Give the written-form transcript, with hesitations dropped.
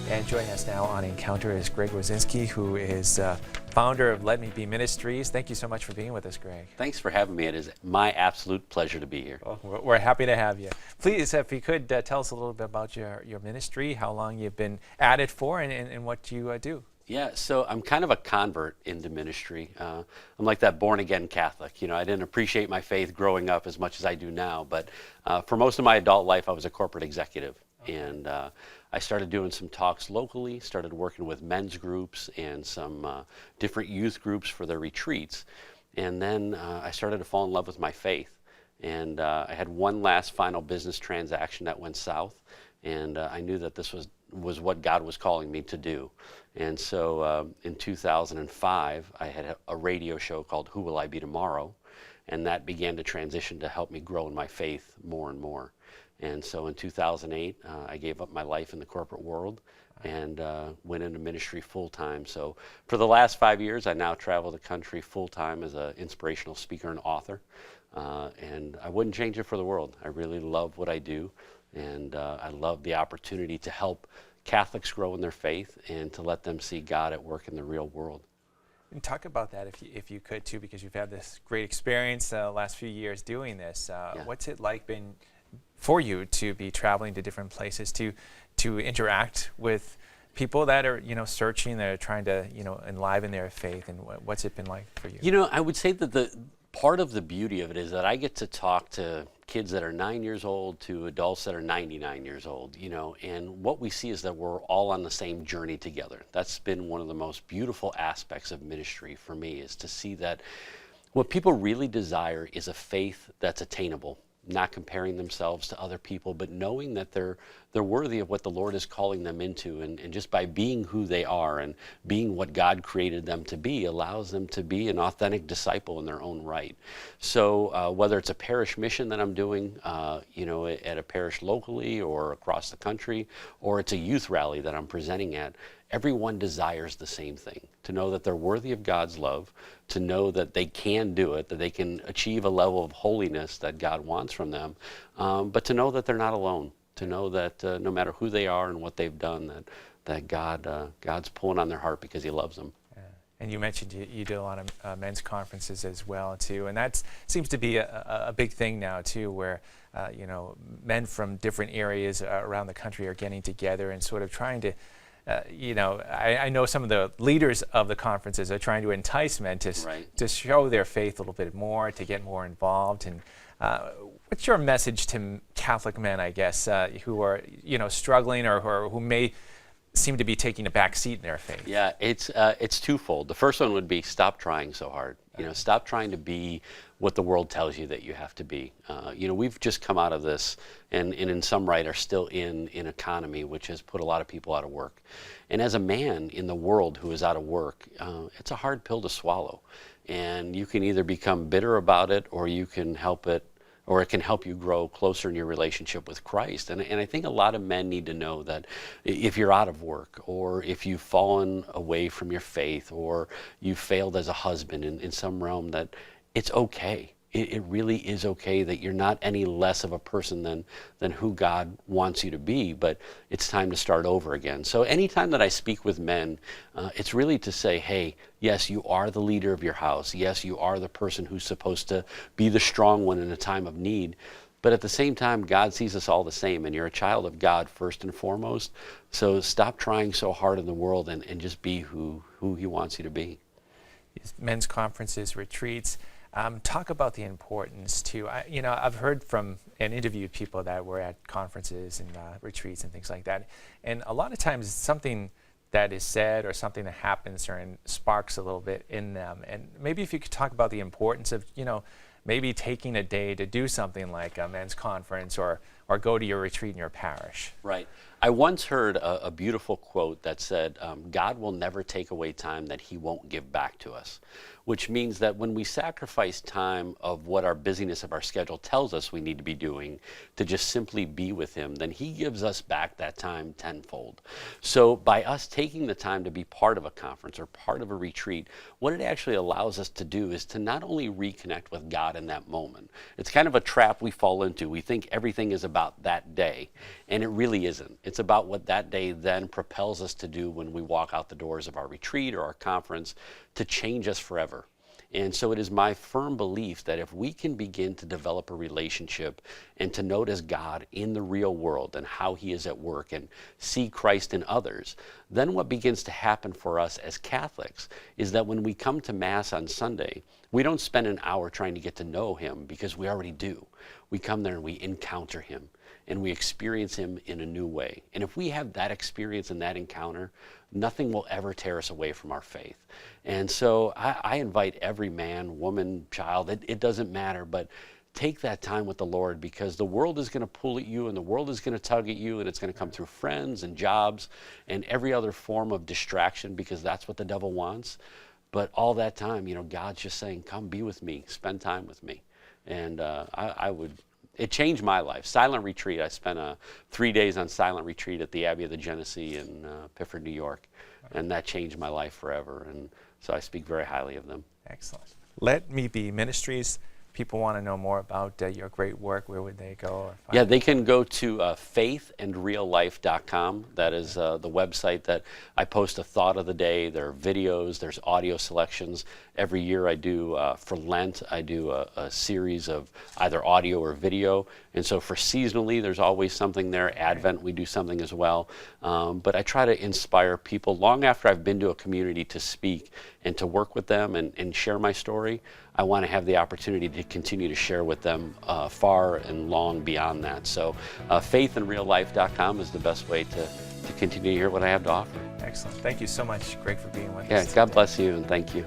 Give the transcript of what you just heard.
And joining us now on Encounter is Greg Wasinski, who is founder of Let Me Be Ministries. Thank you so much for being with us, Greg. Thanks for having me. It is my absolute pleasure to be here. Well, we're happy to have you. Please, if you could tell us a little bit about your ministry, how long you've been at it for, and what you do. Yeah, so I'm kind of a convert into ministry. I'm like that born-again Catholic. You know, I didn't appreciate my faith growing up as much as I do now, but for most of my adult life, I was a corporate executive. And I started doing some talks locally, started working with men's groups and some different youth groups for their retreats. And then I started to fall in love with my faith. And I had one last final business transaction that went south. And I knew that this was what God was calling me to do. And so in 2005, I had a radio show called Who Will I Be Tomorrow? And that began to transition to help me grow in my faith more and more. And so in 2008, I gave up my life in the corporate world and went into ministry full-time. So for the last 5 years, I now travel the country full-time as an inspirational speaker and author. And I wouldn't change it for the world. I really love what I do. And I love the opportunity to help Catholics grow in their faith and to let them see God at work in the real world. And talk about that if you could too, because you've had this great experience the last few years doing this. Yeah. What's it like been for you to be traveling to different places to interact with people that are searching, that are trying to enliven their faith, and what's it been like for you? You know, I would say that the part of the beauty of it is that I get to talk to kids that are 9 years old to adults that are 99 years old, and what we see is that we're all on the same journey together. That's been one of the most beautiful aspects of ministry for me, is to see that what people really desire is a faith that's attainable, not comparing themselves to other people, but knowing that they're worthy of what the Lord is calling them into, and just by being who they are and being what God created them to be allows them to be an authentic disciple in their own right. So whether it's a parish mission that I'm doing, at a parish locally or across the country, or it's a youth rally that I'm presenting at, everyone desires the same thing: to know that they're worthy of God's love, to know that they can do it, that they can achieve a level of holiness that God wants from them, but to know that they're not alone, to know that no matter who they are and what they've done, that God's pulling on their heart because He loves them. Yeah. And you mentioned you do a lot of men's conferences as well too, and that seems to be a big thing now too, where men from different areas around the country are getting together and sort of trying to. I know some of the leaders of the conferences are trying to entice men to show their faith a little bit more, to get more involved. And what's your message to Catholic men, I guess, who are struggling or who may seem to be taking a back seat in their faith? Yeah, it's twofold. The first one would be stop trying so hard. Stop trying to be what the world tells you that you have to be. We've just come out of this, and in some right are still in an economy which has put a lot of people out of work. And as a man in the world who is out of work, it's a hard pill to swallow. And you can either become bitter about it, or you can help it, or it can help you grow closer in your relationship with Christ. And I think a lot of men need to know that if you're out of work, or if you've fallen away from your faith, or you've failed as a husband in some realm, that it's okay. It really is okay, that you're not any less of a person than who God wants you to be, but it's time to start over again. So anytime that I speak with men, it's really to say, hey, yes, you are the leader of your house. Yes, you are the person who's supposed to be the strong one in a time of need. But at the same time, God sees us all the same, and you're a child of God first and foremost. So stop trying so hard in the world and just be who He wants you to be. Men's conferences, retreats. Talk about the importance too. I've heard from and interviewed people that were at conferences and retreats and things like that. And a lot of times something that is said or something that happens or sparks a little bit in them. And maybe if you could talk about the importance of, maybe taking a day to do something like a men's conference or go to your retreat in your parish. Right. I once heard a beautiful quote that said, God will never take away time that He won't give back to us, which means that when we sacrifice time of what our busyness of our schedule tells us we need to be doing to just simply be with Him, then He gives us back that time tenfold. So by us taking the time to be part of a conference or part of a retreat, what it actually allows us to do is to not only reconnect with God in that moment. It's kind of a trap we fall into. We think everything is about about that day. And it really isn't. It's about what that day then propels us to do when we walk out the doors of our retreat or our conference to change us forever. And so it is my firm belief that if we can begin to develop a relationship and to notice God in the real world and how he is at work and see Christ in others, then what begins to happen for us as Catholics is that when we come to Mass on Sunday, we don't spend an hour trying to get to know him, because we already do. We come there and we encounter him and we experience him in a new way. And if we have that experience and that encounter, nothing will ever tear us away from our faith. And so I invite every man, woman, child, it doesn't matter, but take that time with the Lord, because the world is going to pull at you and the world is going to tug at you, and it's going to come through friends and jobs and every other form of distraction, because that's what the devil wants. But all that time, God's just saying, come be with me, spend time with me. And it changed my life. Silent retreat. I spent 3 days on silent retreat at the Abbey of the Genesee in Pifford, New York. And that changed my life forever. And so I speak very highly of them. Excellent. Let Me Be Ministries. People want to know more about your great work. Where would they go? Or find Yeah, they can go to faithandreallife.com. That is the website that I post a thought of the day. There are videos, there's audio selections. Every year I do, for Lent, I do a series of either audio or video. And so for seasonally, there's always something there. Advent, we do something as well. But I try to inspire people long after I've been to a community to speak and to work with them and share my story. I want to have the opportunity to continue to share with them far and long beyond that. So faithandreallife.com is the best way to continue to hear what I have to offer. Excellent. Thank you so much. Great for being with us. Yeah, God bless you, and thank you.